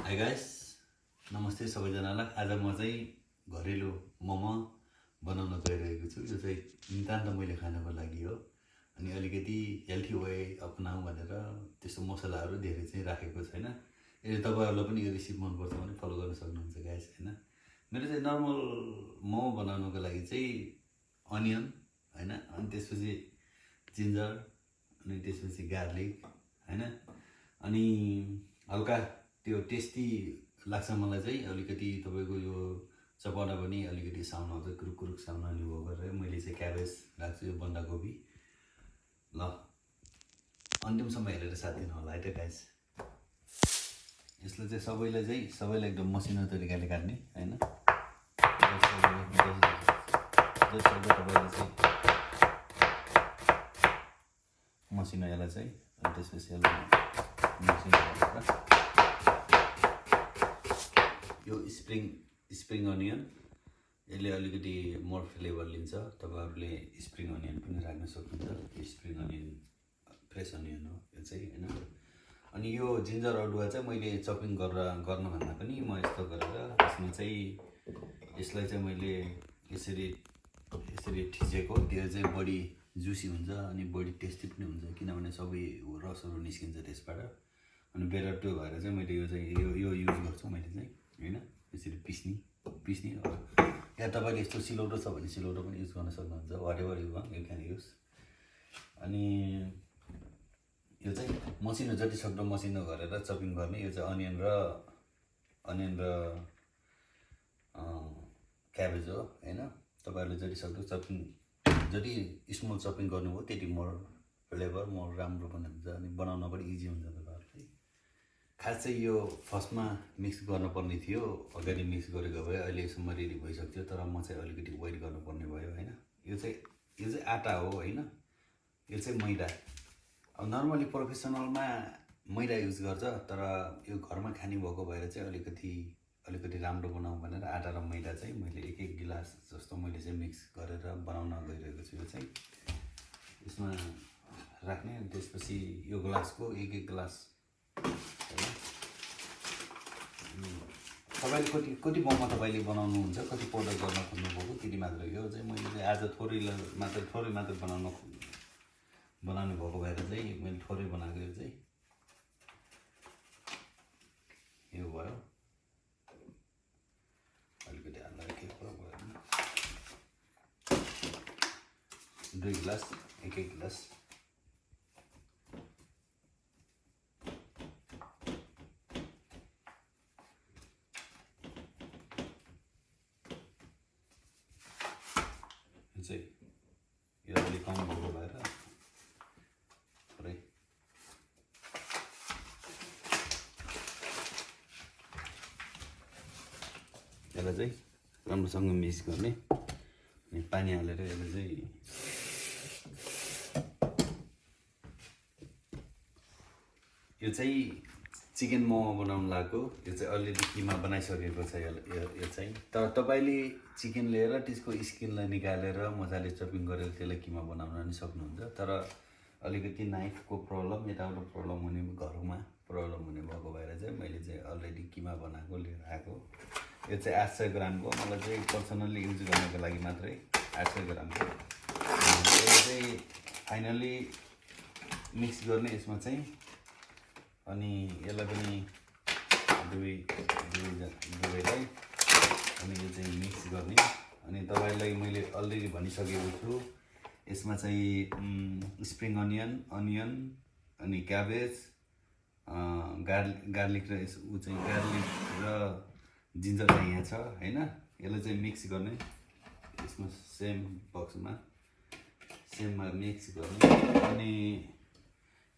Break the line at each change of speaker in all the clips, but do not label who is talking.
High guys, नमस्ते सबैजनालाई। आज म चाहिँ घरेलु मोमो बनाउन गइरहेको छु। यो चाहिँ नितान्त मैले खानको लागि हो अनि अलिकति हेल्थी वे अपनाऊ भनेर त्यस्तो मसलाहरू धेरै चाहिँ राखेको छैन। यदि तपाईहरुलाई पनि यो रेसिपी मनपर्छ भने फलो गर्न सक्नुहुन्छ गाइस हैन। मेरो चाहिँ नर्मल मोमो बनाउनको लागि चाहिँ अनियन हैन, अनि त्यसपछि जिन्जर, अनि त्यसपछि गार्लिक हैन, अनि हल्का त्यो टेस्टी लाग्छ मलाई चाहिँ अलिकति तपाईको यो चपाउँदा पनि अलिकति साउन्ड आउँछ, क्रुक क्रुक साउन्ड आउने भयो गरेर मैले चाहिँ क्याबेज राख्छु, यो बन्दाकोपी। ल अन्तिमसम्म हेरेर साथ दिनु होला है त गाइस। यसलाई चाहिँ सबैलाई एकदम मसिनो तरिकाले काट्ने हैन। जसरी तपाईले चाहिँ मसिनो यसलाई चाहिँ, अनि त्यसपछि यसलाई मसिनो गरेर यो स्प्रिङ अनियन यसले अलिकति मोर फ्लेभर लिन्छ। तपाईहरुले स्प्रिङ अनियन पनि राख्न सक्नुहुन्छ। स्प्रिङ अनियन फ्रेश अनियन हो यो चाहिँ हैन। अनि यो जिन्जर अदुवा चाहिँ मैले चपिङ गर्न भन्दा पनि म यस्तो गरेर यसमा चाहिँ यसलाई चाहिँ मैले यसरी ठिचेको, त्यो चाहिँ बडी जुसी हुन्छ अनि बडी टेस्टी पनि हुन्छ, किनभने सबै रसहरु निस्किन्छ त्यसबाट। अनि बेटर त्यो भएर चाहिँ मैले यो चाहिँ यो युज गर्छु मैले चाहिँ हैन। यसरी पिस्नी या तपाईले यस्तो सिलौटो छ भने सिलौटो पनि युज गर्न सक्नुहुन्छ। Whatever you want you can use. अनि यो चाहिँ मसिनो जति सक्दो मसिनो गरेर चपिङ गर्ने। यो चाहिँ अनियन र क्याबेज हो हैन। तपाईहरुले जति सक्दो चपिङ, जति स्मल चपिङ गर्नुभयो त्यति मोर फ्लेभर मोर राम्रो बन्छ अनि बनाउन पनि इजी हुन्छ तपाईहरुलाई। खास चाहिँ यो फर्स्टमा मिक्स गर्नुपर्ने थियो, अगाडि मिक्स गरेको भए अहिले यसम्म रेडी भइसक्थ्यो, तर म चाहिँ अलिकति वेट गर्नुपर्ने भयो हैन। यो चाहिँ आटा हो हैन, यो चाहिँ मैदा। अब नर्मली प्रोफेसनलमा मैदा युज गर्छ, तर यो घरमा खाने भएको भएर चाहिँ अलिकति राम्रो बनाऊ भनेर आटा र मैदा चाहिँ मैले एक गिलास जस्तो मैले चाहिँ मिक्स गरेर बनाउन गइरहेको छु। यो चाहिँ यसमा राख्ने, अनि त्यसपछि यो ग्लासको एक गिलास हैन। तपाईले कति मोमो तपाईले बनाउनुहुन्छ, कति पाउडर गर्न खोज्नुभएको त्यति मात्र। यो चाहिँ मैले चाहिँ आज थोरै मात्र बनाउनु भएको भएर चाहिँ मैले थोरै बनाएको। यो चाहिँ यो भयो, अलिकति हाल्दा के भयो, 2 गिलास एक गिलास। चाहिँ यो अलिक कम भएको भएर थोरै यसलाई चाहिँ राम्रोसँग मिक्स गर्ने अनि पानी हालेर यसलाई चाहिँ यो चाहिँ चिकन मोमो बनाउन लागेको। यो चाहिँ अलरेडी किमा बनाइसकेको छ यो चाहिँ। तर तपाईले चिकन लिएर त्यसको स्किनलाई निकालेर मजाले चपिङ गरेर त्यसलाई किमा बनाउन पनि सक्नुहुन्छ। तर अलिकति नाइफको प्रब्लम, यताबाट प्रब्लम हुने, घरमा प्रब्लम हुने भएको भएर चाहिँ मैले चाहिँ अलरेडी किमा बनाएको लिएर आएको। यो चाहिँ 800 ग्रामको, मलाई चाहिँ पर्सनल्ली युज गर्नको लागि मात्रै 800 ग्रामको। यसले चाहिँ फाइनली मिक्स गर्ने यसमा चाहिँ, अनि यसलाई पनि दुवैलाई अनि यो चाहिँ मिक्स गर्ने। अनि तपाईलाई मैले अलरेडी भनिसकेको छु, यसमा चाहिँ स्प्रिङ अनियन अनि क्याबेज, गार्लिक र गार्लिक र जिन्जर चाहिँ यहाँ छ हैन। यसलाई चाहिँ मिक्स गर्ने, यसमा सेममा मिक्स गर्ने। अनि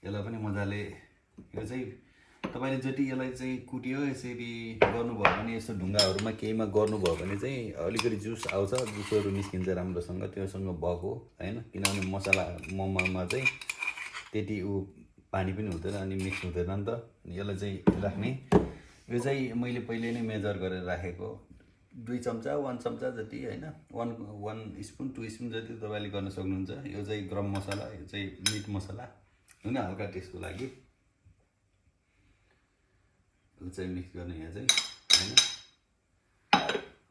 यसलाई पनि मजाले, यो चाहिँ तपाईले जति यसलाई चाहिँ कुट्यो यसरी गर्नुभयो भने, यस्तो ढुङ्गाहरुमा केहीमा गर्नुभयो भने चाहिँ अलिकति जुस आउँछ, जुसहरु निस्किन्छ राम्रोसँग, त्योसँग भएको हैन। किनभने मसला मोमोमा चाहिँ त्यति पानी पनि हुँदैन अनि मिक्स हुँदैन नि त। यसलाई चाहिँ राख्ने, यो चाहिँ मैले पहिले नै मेजर गरेर राखेको, 2 चम्चा 1 चम्चा जति हैन, 1 स्पुन 2 स्पुन जति तपाईले गर्न सक्नुहुन्छ। यो चाहिँ गरम मसला, यो चाहिँ मिट मसला हैन, हल्का टेस्टको लागि। यसलाई चाहिँ मिक्स गर्ने यहाँ चाहिँ हैन।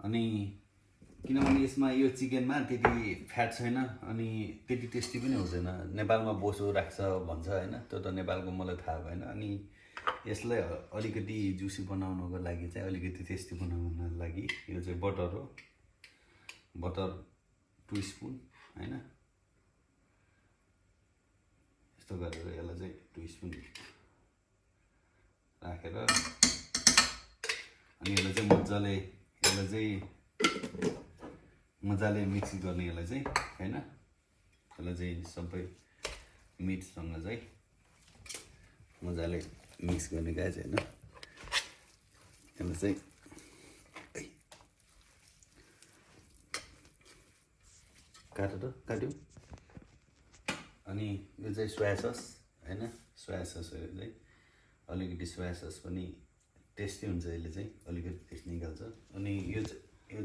अनि किनभने यसमा यो चिकनमा त्यति फ्याट छैन अनि त्यति टेस्टी पनि हुँदैन। नेपालमा बोसो राख्छ भन्छ हैन, त्यो त नेपालको मलाई थाहा भएन। अनि यसलाई अलिकति जुसी बनाउनको लागि चाहिँ अलिकति टेस्टी बनाउनको लागि यो चाहिँ बटर हो, बटर 2 स्पुन हैन। यस्तो गरेर यसलाई चाहिँ 2 स्पुन राखेर अनि यसलाई चाहिँ मजाले मिक्स गर्ने यसलाई चाहिँ हैन। यसलाई चाहिँ सबै मिटसँग चाहिँ मजाले मिक्स गर्ने गाइस हैन। यसलाई चाहिँ काट्यो। अनि यो चाहिँ सोया सस हैन, सोया ससहरू चाहिँ अलिकति सोया सस पनि टेस्टी हुन्छ, यसले चाहिँ अलिकति टेस्ट निकाल्छ। अनि यो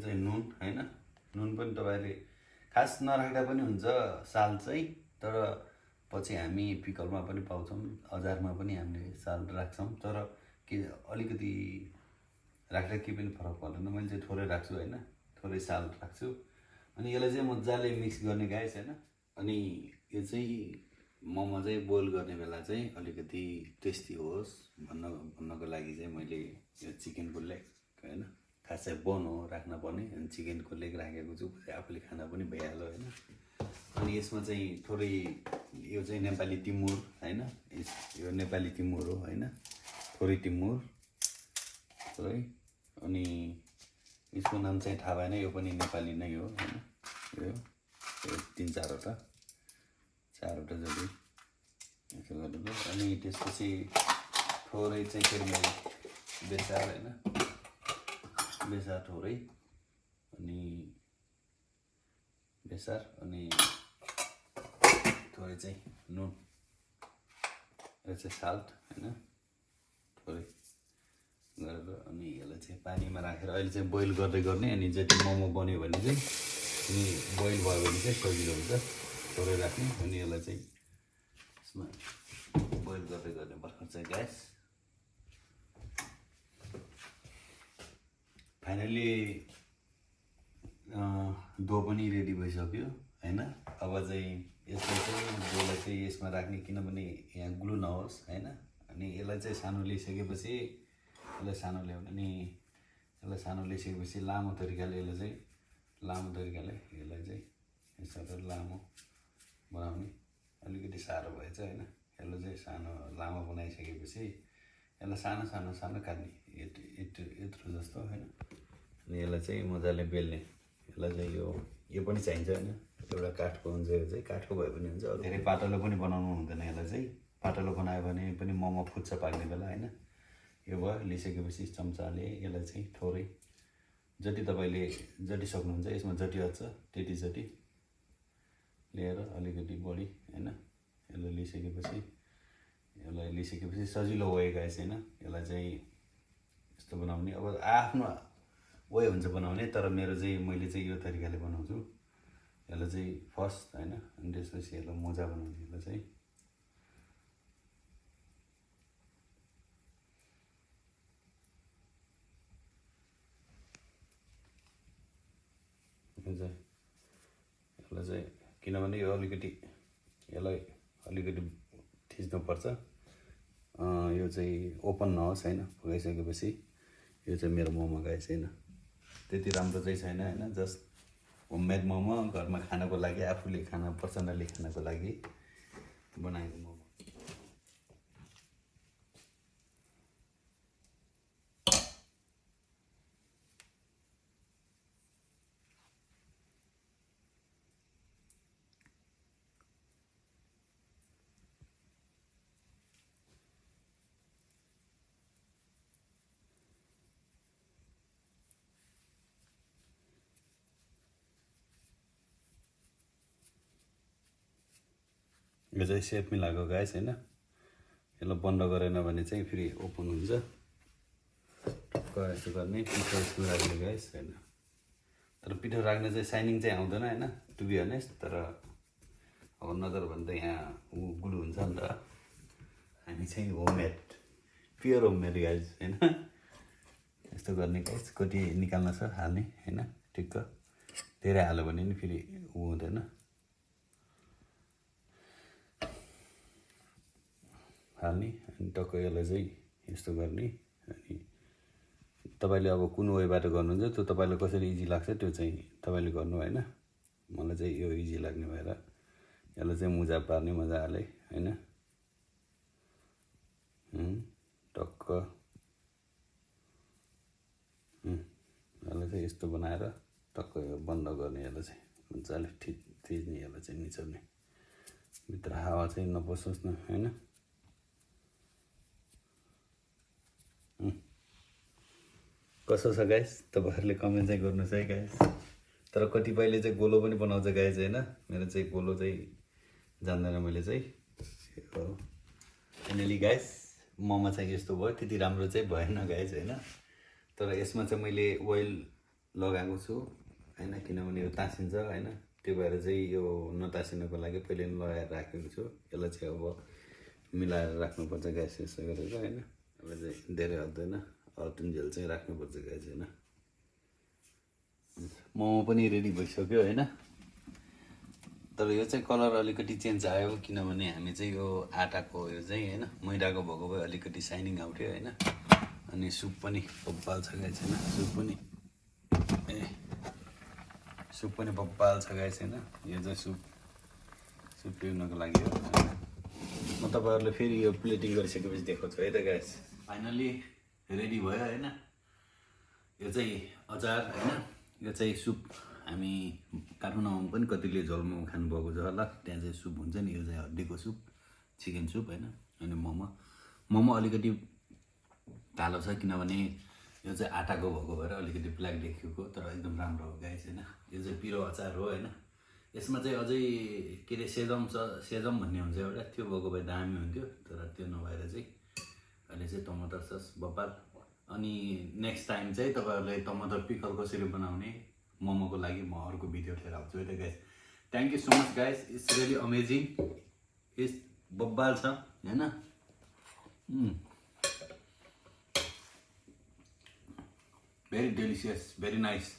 चाहिँ नुन हैन, नुन पनि तपाईले खास नराख्दा पनि हुन्छ साल चाहिँ, तर पछि हामी पिकलमा पनि पाउँछौँ, अचारमा पनि हामीले साल राख्छौँ, तर के अलिकति राख्दा के पनि फरक पर्दैन। मैले चाहिँ थोरै राख्छु हैन, थोरै साल राख्छु। अनि यसलाई चाहिँ मजाले मिक्स गर्ने गाइस हैन। अनि यो चाहिँ मोमो चाहिँ बोइल गर्ने बेला चाहिँ अलिकति टेस्टी होस् भन्नको लागि चाहिँ मैले यो चिकनको लेग हैन, खास चाहिँ बोन हो राख्न पर्ने, अनि चिकनको लेग राखेको छु, आफूले खाना पनि भइहाल्यो हैन। अनि यसमा चाहिँ थोरै यो चाहिँ नेपाली टिमुर हैन, यो नेपाली टिमुर हो हैन, थोरै टिमुर थोरै। अनि यसको नाम चाहिँ थाहा भएन, यो पनि नेपाली नै हो हैन। यो 3-4वटा जति यसो गरेर। अनि त्यसपछि थोरै चाहिँ फेरि मैले बेसार हैन, बेसार थोरै, अनि बेसार अनि थोरै चाहिँ नुन, यो चाहिँ साल्ट हैन, थोरै गरेर। अनि यसलाई चाहिँ पानीमा राखेर अहिले चाहिँ बोइल गर्दै गर्ने। अनि जति मोमो बन्यो भने चाहिँ अनि बोइल भयो भने चाहिँ सजिलो हुन्छ थोरै राख्ने। अनि यसलाई चाहिँ यसमा बोइल गर्दै गर्ने भर्खर चाहिँ ग्यास। फाइनली डो पनि रेडी भइसक्यो हैन। अब चाहिँ यसलाई चाहिँ डोलाई चाहिँ यसमा राख्ने, किनभने यहाँ ग्लु नहोस् हैन। अनि यसलाई चाहिँ सानो लिइसकेपछि यसलाई सानो लिइसकेपछि लामो तरिकाले यसलाई चाहिँ यसो गरेर लामो बनाउने। अलिकति साह्रो भएछ हैन। यसलाई चाहिँ सानो लामो बनाइसकेपछि यसलाई सानो काट्ने, यत्रो जस्तो हैन। अनि यसलाई चाहिँ मजाले बेल्ने। यसलाई चाहिँ यो पनि चाहिन्छ हैन, एउटा काठको हुन्छ, यो चाहिँ काठको भए पनि हुन्छ। धेरै पातलो पनि बनाउनु हुँदैन, यसलाई चाहिँ पातलो बनायो भने पनि मोमो फुट्छ पाक्ने बेला हैन। यो भयो, लिइसकेपछि चम्चाले यसलाई चाहिँ थोरै जति तपाईँले जति सक्नुहुन्छ, यसमा जति अट्छ त्यति जति लिएर अलिकति बढी हैन। यसलाई लिइसकेपछि सजिलो वे गाइस हैन। यसलाई चाहिँ यस्तो बनाउने, अब आफ्नो वे हुन्छ बनाउने, तर मैले चाहिँ यो तरिकाले बनाउँछु। यसलाई चाहिँ फर्स्ट हैन, अनि त्यसपछि यसलाई मोजा बनाउने। यसलाई चाहिँ किनभने यो यसलाई अलिकति थिच्नुपर्छ, यो चाहिँ ओपन नहोस् हैन। फुगाइसकेपछि यो चाहिँ मेरो मोमो गाइस हैन, त्यति राम्रो चाहिँ छैन हैन, जस्ट होममेड मोमो, घरमा खानको लागि, आफूले पर्सनली खानको लागि बनाएको मोमो। यो चाहिँ सेप मिलाएको गाइस हैन। यसलाई बन्द गरेन भने चाहिँ फेरि ओपन हुन्छ। यस्तो गर्ने, पिठो यस्तो राख्ने गाइस हैन। तर पिठो राख्ने चाहिँ साइनिङ चाहिँ आउँदैन हैन, टु बी अनेस्ट। तर अब नजर भने त यहाँ ग्लु हुन्छ नि त। हामी चाहिँ होममेड प्योर होममेड गाइस हैन यस्तो गर्ने गाइस कति निकाल्न छ हाल्ने हैन ठिक्क धेरै हाल्यो भने नि फेरि उ हुँदैन हाल्ने अनि टक्क यसलाई चाहिँ यस्तो गर्ने अनि तपाईले अब कुन वेबाट गर्नुहुन्छ त्यो तपाईलाई कसरी इजी लाग्छ त्यो चाहिँ तपाईले गर्नु हैन मलाई चाहिँ यो इजी लाग्ने भएर यसलाई चाहिँ मुजा पार्ने मजाले हैन टक्क यसलाई चाहिँ यस्तो बनाएर टक्क यो बन्द गर्ने यसलाई चाहिँ मजाले थिच्ने यसलाई चाहिँ निचोर्ने भित्र हावा चाहिँ नपसोस् न हैन कसो छ गाइस तपाईहरुले कमेन्ट चाहिँ गर्नुस् है गाइस तर कतिपयले चाहिँ गोलो पनि बनाउँछ गाइस हैन मेरो चाहिँ गोलो चाहिँ जान्दैन मैले चाहिँ फाइनली गाइस ममा चाहिँ यस्तो भयो त्यति राम्रो चाहिँ भएन गाइस हैन तर यसमा चाहिँ मैले ओइल लगाएको छु हैन किनभने यो तासिन्छ हैन त्यो भएर चाहिँ यो नतासिनको लागि पहिले नै लगाएर राखेको छु यसलाई चाहिँ अब मिलाएर राख्नुपर्छ गाइस यसो गरेर हैन अब चाहिँ धेरै हट्दैन अर्टुन्जेल चाहिँ राख्नुपर्छ गाइस हैन मोमो पनि रेडी भइसक्यो हैन तर यो चाहिँ कलर अलिकति चेन्ज आयो किनभने हामी चाहिँ यो आटाको यो चाहिँ हैन मैदाको भएको भए अलिकति साइनिङ आउँथ्यो हैन अनि सुप पनि बब्बाल छ गाइस हैन सुप पनि बब्बाल छ गाइस हैन यो चाहिँ सुप पिउनको लागि हो म तपाईहरुले फेरि यो प्लेटिङ गरिसकेपछि देखाउँछु है त गाइस फाइनली रेडी भयो हैन यो चाहिँ अचार हैन यो चाहिँ सुप हामी काठमाडौँमा पनि कतिले झोलमा खानुभएको छ होला त्यहाँ चाहिँ सुप हुन्छ नि यो चाहिँ हड्डीको सुप चिकन सुप हैन अनि मोमो अलिकति कालो छ किनभने यो चाहिँ आटाको भएको भएर अलिकति ब्ल्याक देखिएको तर एकदम राम्रो हो गाइस हैन यो चाहिँ पिरो अचार हो हैन यसमा चाहिँ अझै के रे सेजम भन्ने हुन्छ एउटा त्यो भएको भए दामी हुन्थ्यो तर त्यो नभएर चाहिँ अहिले चाहिँ टमाटर सस बब्बाल अनि नेक्स्ट टाइम चाहिँ तपाईहरुले टमाटर पिकल कसरी बनाउने मोमोको लागि म अर्को भिडियो लिएर आउँछु है त guys thank you so much guys it's really amazing it's बब्बाल छ हैन भेरी डेलिसियस भेरी नाइस